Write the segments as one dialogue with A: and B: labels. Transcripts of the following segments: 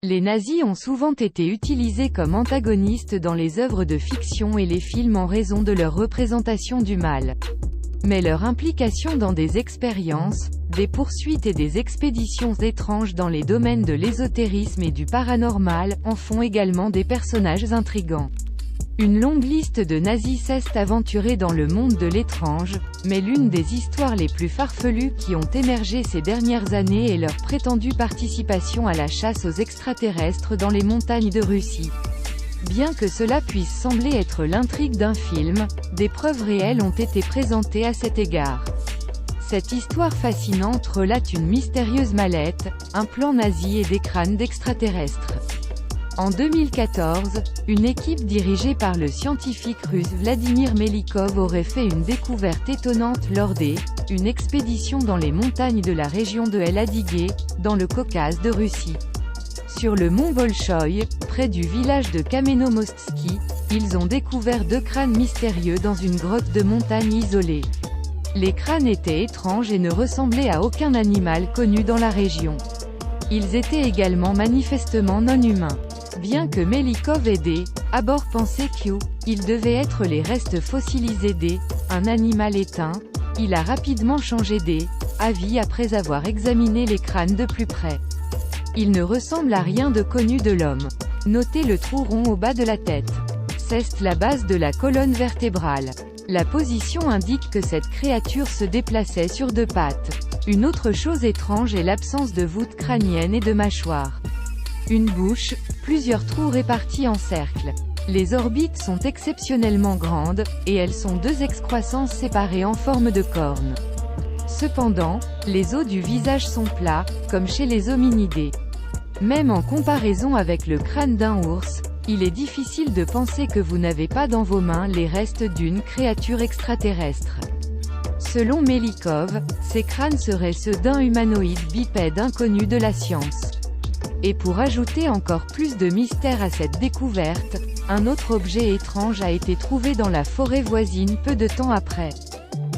A: Les nazis ont souvent été utilisés comme antagonistes dans les œuvres de fiction et les films en raison de leur représentation du mal. Mais leur implication dans des expériences, des poursuites et des expéditions étranges dans les domaines de l'ésotérisme et du paranormal, en font également des personnages intrigants. Une longue liste de nazis s'est aventurée dans le monde de l'étrange, mais l'une des histoires les plus farfelues qui ont émergé ces dernières années est leur prétendue participation à la chasse aux extraterrestres dans les montagnes de Russie. Bien que cela puisse sembler être l'intrigue d'un film, des preuves réelles ont été présentées à cet égard. Cette histoire fascinante relate une mystérieuse mallette, un plan nazi et des crânes d'extraterrestres. En 2014, une équipe dirigée par le scientifique russe Vladimir Melikov aurait fait une découverte étonnante lors une expédition dans les montagnes de la région de El-Adigé, dans le Caucase de Russie. Sur le mont Bolchoï, près du village de Kameno-Mostsky, ils ont découvert 2 crânes mystérieux dans une grotte de montagne isolée. Les crânes étaient étranges et ne ressemblaient à aucun animal connu dans la région. Ils étaient également manifestement non humains. Bien que Melikov ait abord pensé qu'ils devaient être les restes fossilisés un animal éteint, il a rapidement changé d'avis après avoir examiné les crânes de plus près. Ils ne ressemblent à rien de connu de l'homme. Notez le trou rond au bas de la tête. C'est la base de la colonne vertébrale. La position indique que cette créature se déplaçait sur 2 pattes. Une autre chose étrange est l'absence de voûte crânienne et de mâchoire. Une bouche, plusieurs trous répartis en cercle. Les orbites sont exceptionnellement grandes, et elles sont 2 excroissances séparées en forme de cornes. Cependant, les os du visage sont plats, comme chez les hominidés. Même en comparaison avec le crâne d'un ours, il est difficile de penser que vous n'avez pas dans vos mains les restes d'une créature extraterrestre. Selon Melikov, ces crânes seraient ceux d'un humanoïde bipède inconnu de la science. Et pour ajouter encore plus de mystère à cette découverte, un autre objet étrange a été trouvé dans la forêt voisine peu de temps après.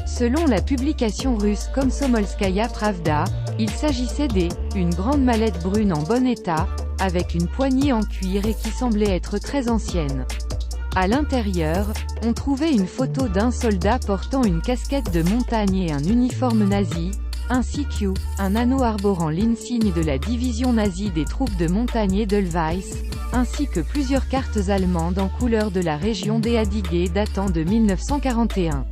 A: Selon la publication russe Komsomolskaya Pravda, il s'agissait une grande mallette brune en bon état, avec une poignée en cuir et qui semblait être très ancienne. À l'intérieur, on trouvait une photo d'un soldat portant une casquette de montagne et un uniforme nazi, ainsi qu'un anneau arborant l'insigne de la division nazie des troupes de montagne Edelweiss, ainsi que plusieurs cartes allemandes en couleur de la région d'Eadigé datant de 1941.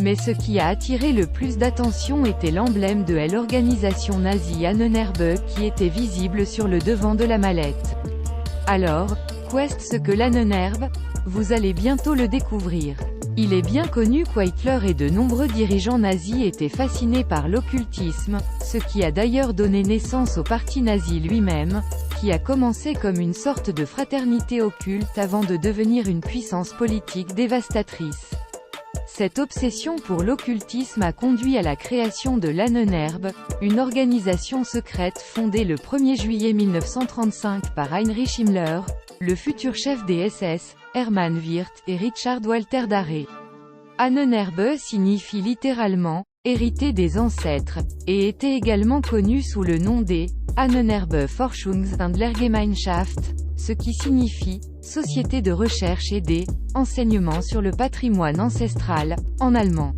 A: Mais ce qui a attiré le plus d'attention était l'emblème de l'organisation nazie Ahnenerbe qui était visible sur le devant de la mallette. Alors, qu'est ce que l'Ahnenerbe? Vous allez bientôt le découvrir. Il est bien connu qu'Hitler et de nombreux dirigeants nazis étaient fascinés par l'occultisme, ce qui a d'ailleurs donné naissance au parti nazi lui-même, qui a commencé comme une sorte de fraternité occulte avant de devenir une puissance politique dévastatrice. Cette obsession pour l'occultisme a conduit à la création de l'Ahnenerbe, une organisation secrète fondée le 1er juillet 1935 par Heinrich Himmler, le futur chef des SS, Hermann Wirth et Richard Walter Darré. Ahnenerbe signifie littéralement « hérité des ancêtres » et était également connu sous le nom des Ahnenerbe Forschungs- und Lehrgemeinschaft, ce qui signifie « société de recherche et des enseignements sur le patrimoine ancestral » en allemand.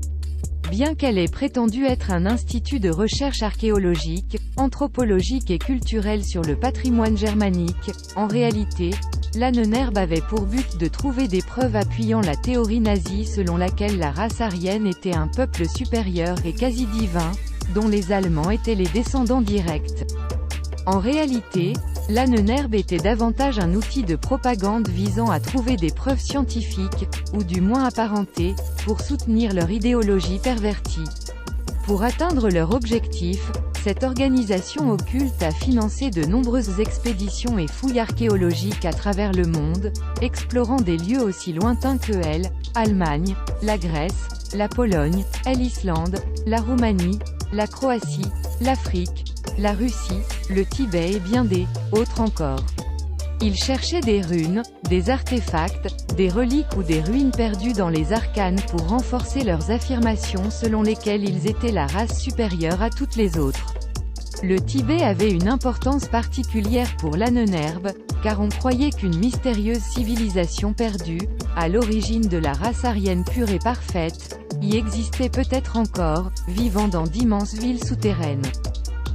A: Bien qu'elle ait prétendu être un institut de recherche archéologique, anthropologique et culturelle sur le patrimoine germanique, en réalité, l'Ahnenerbe avait pour but de trouver des preuves appuyant la théorie nazie selon laquelle la race aryenne était un peuple supérieur et quasi divin, dont les Allemands étaient les descendants directs. En réalité, l'Ahnenerbe était davantage un outil de propagande visant à trouver des preuves scientifiques, ou du moins apparentées, pour soutenir leur idéologie pervertie. Pour atteindre leur objectif, cette organisation occulte a financé de nombreuses expéditions et fouilles archéologiques à travers le monde, explorant des lieux aussi lointains que l'Allemagne, la Grèce, la Pologne, l'Islande, la Roumanie, la Croatie, l'Afrique, la Russie, le Tibet et bien autres encore. Ils cherchaient des runes, des artefacts, des reliques ou des ruines perdues dans les arcanes pour renforcer leurs affirmations selon lesquelles ils étaient la race supérieure à toutes les autres. Le Tibet avait une importance particulière pour Ahnenerbe, car on croyait qu'une mystérieuse civilisation perdue, à l'origine de la race aryenne pure et parfaite, y existait peut-être encore, vivant dans d'immenses villes souterraines.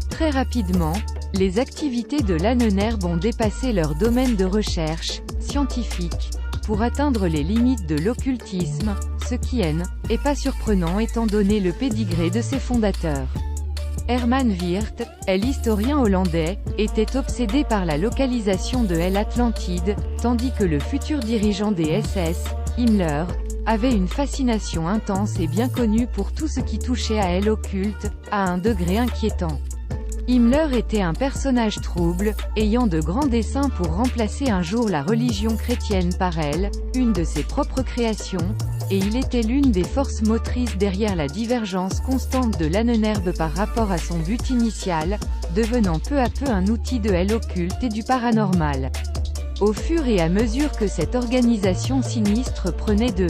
A: Très rapidement, les activités de l'Ahnenerbe ont dépassé leur domaine de recherche scientifique, pour atteindre les limites de l'occultisme, ce qui est pas surprenant étant donné le pédigré de ses fondateurs. Herman Wirth, l'historien hollandais, était obsédé par la localisation de l'Atlantide, tandis que le futur dirigeant des SS, Himmler, avait une fascination intense et bien connue pour tout ce qui touchait à l'occulte, à un degré inquiétant. Himmler était un personnage trouble, ayant de grands desseins pour remplacer un jour la religion chrétienne par une de ses propres créations, et il était l'une des forces motrices derrière la divergence constante de l'Ahnenerbe par rapport à son but initial, devenant peu à peu un outil de l'occulte et du paranormal. Au fur et à mesure que cette organisation sinistre prenait de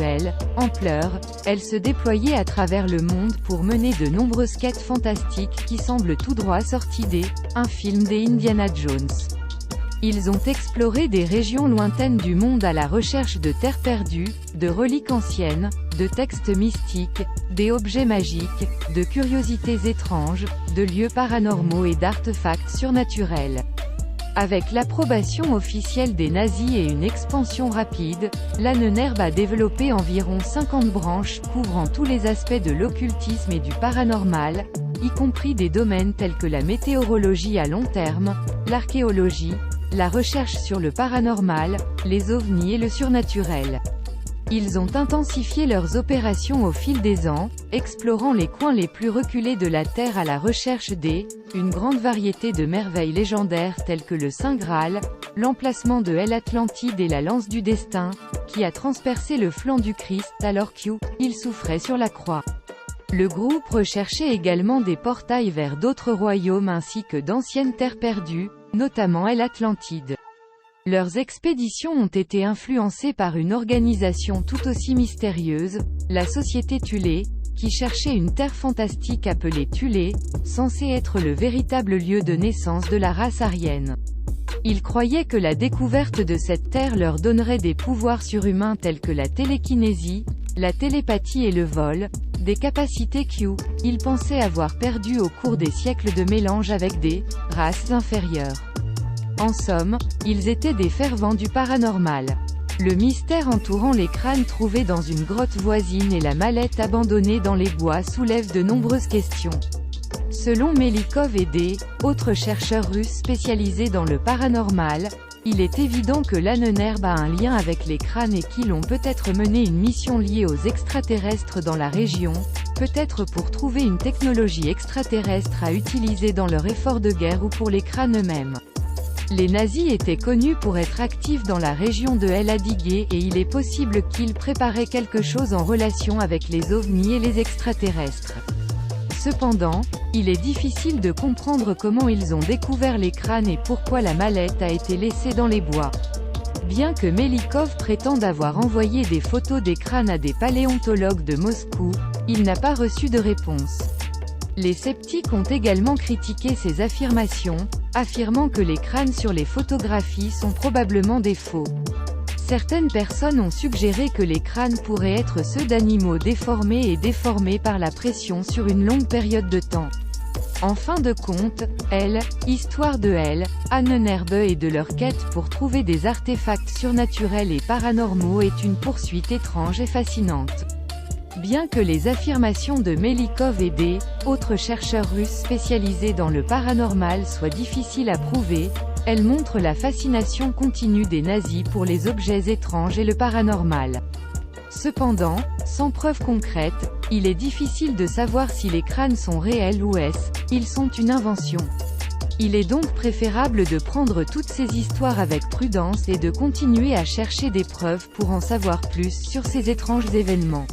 A: ampleur, elle se déployait à travers le monde pour mener de nombreuses quêtes fantastiques qui semblent tout droit sorties un film des Indiana Jones. Ils ont exploré des régions lointaines du monde à la recherche de terres perdues, de reliques anciennes, de textes mystiques, d'objets magiques, de curiosités étranges, de lieux paranormaux et d'artefacts surnaturels. Avec l'approbation officielle des nazis et une expansion rapide, l'Ahnenerbe a développé environ 50 branches couvrant tous les aspects de l'occultisme et du paranormal, y compris des domaines tels que la météorologie à long terme, l'archéologie, la recherche sur le paranormal, les ovnis et le surnaturel. Ils ont intensifié leurs opérations au fil des ans, explorant les coins les plus reculés de la Terre à la recherche une grande variété de merveilles légendaires telles que le Saint Graal, l'emplacement de l'Atlantide et la lance du destin, qui a transpercé le flanc du Christ alors qu'il souffrait sur la croix. Le groupe recherchait également des portails vers d'autres royaumes ainsi que d'anciennes terres perdues, notamment l'Atlantide. Leurs expéditions ont été influencées par une organisation tout aussi mystérieuse, la Société Thulé, qui cherchait une terre fantastique appelée Thulé, censée être le véritable lieu de naissance de la race aryenne. Ils croyaient que la découverte de cette terre leur donnerait des pouvoirs surhumains tels que la télékinésie, la télépathie et le vol, des capacités qu'ils pensaient avoir perdues au cours des siècles de mélange avec des races inférieures. En somme, ils étaient des fervents du paranormal. Le mystère entourant les crânes trouvés dans une grotte voisine et la mallette abandonnée dans les bois soulèvent de nombreuses questions. Selon Melikov et autres chercheurs russes spécialisés dans le paranormal, il est évident que l'Ahnenerbe a un lien avec les crânes et qu'ils ont peut-être mené une mission liée aux extraterrestres dans la région, peut-être pour trouver une technologie extraterrestre à utiliser dans leur effort de guerre ou pour les crânes eux-mêmes. Les nazis étaient connus pour être actifs dans la région de Adigé et il est possible qu'ils préparaient quelque chose en relation avec les ovnis et les extraterrestres. Cependant, il est difficile de comprendre comment ils ont découvert les crânes et pourquoi la mallette a été laissée dans les bois. Bien que Melikov prétende avoir envoyé des photos des crânes à des paléontologues de Moscou, il n'a pas reçu de réponse. Les sceptiques ont également critiqué ces affirmations, affirmant que les crânes sur les photographies sont probablement des faux. Certaines personnes ont suggéré que les crânes pourraient être ceux d'animaux déformés et déformés par la pression sur une longue période de temps. En fin de compte, histoire de Ahnenerbe et de leur quête pour trouver des artefacts surnaturels et paranormaux est une poursuite étrange et fascinante. Bien que les affirmations de Melikov et autres chercheurs russes spécialisés dans le paranormal soient difficiles à prouver, elles montrent la fascination continue des nazis pour les objets étranges et le paranormal. Cependant, sans preuve concrète, il est difficile de savoir si les crânes sont réels ou ils sont une invention. Il est donc préférable de prendre toutes ces histoires avec prudence et de continuer à chercher des preuves pour en savoir plus sur ces étranges événements.